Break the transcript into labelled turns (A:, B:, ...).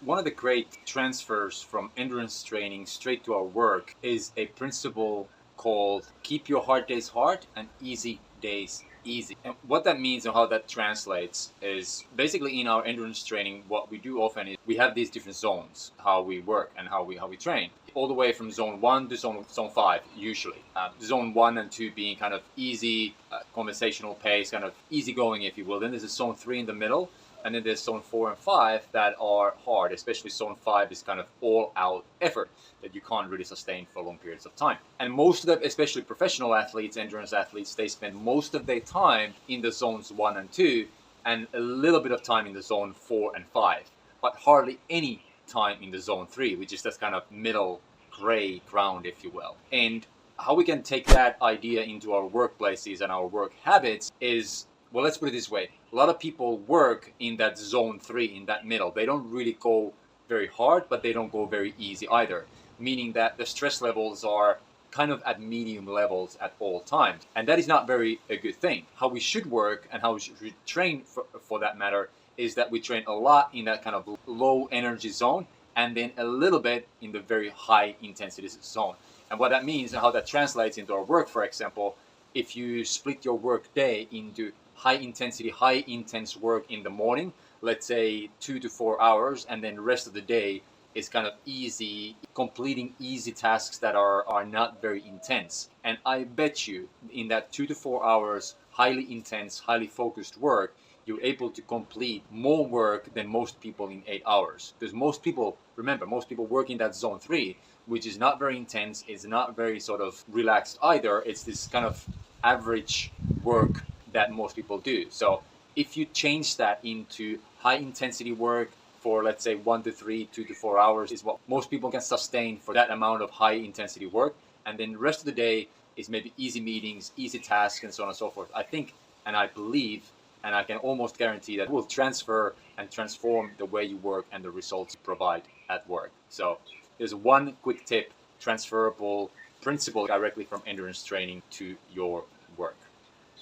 A: One of the great transfers from endurance training straight to our work is a principle called keep your hard days hard and easy days easy. And what that means and how that translates is basically in our endurance training, what we do often is we have these different zones, how we work and how we train. All the way from zone 1 to zone 5, usually. Zone 1 and 2 being kind of easy, conversational pace, kind of easy going, if you will. Then there's a zone 3 in the middle. And then there's zone 4 and 5 that are hard, especially zone 5 is kind of all out effort that you can't really sustain for long periods of time. And most of them, especially professional athletes, endurance athletes, they spend most of their time in the zones 1 and 2 and a little bit of time in the zone 4 and 5, but hardly any time in the zone 3, which is this kind of middle gray ground, if you will. And how we can take that idea into our workplaces and our work habits is, well, let's put it this way. A lot of people work in that zone 3, in that middle. They don't really go very hard, but they don't go very easy either, meaning that the stress levels are kind of at medium levels at all times. And that is not very a good thing. How we should work and how we should train for that matter is that we train a lot in that kind of low energy zone and then a little bit in the very high intensity zone. And what that means and how that translates into our work, for example, if you split your work day into high intensity, high intense work in the morning, let's say 2 to 4 hours, and then the rest of the day is kind of easy, completing easy tasks that are not very intense. And I bet you in that 2 to 4 hours, highly intense, highly focused work, you're able to complete more work than most people in 8 hours. Because most people, remember, most people work in that zone 3, which is not very intense, it's not very sort of relaxed either. It's this kind of average work that most people do. So if you change that into high intensity work for, let's say, 1 to 3, 2 to 4 hours is what most people can sustain for that amount of high intensity work. And then the rest of the day is maybe easy meetings, easy tasks, and so on and so forth. I think, and I believe, and I can almost guarantee that it will transfer and transform the way you work and the results you provide at work. So there's one quick tip, transferable principle directly from endurance training to your work.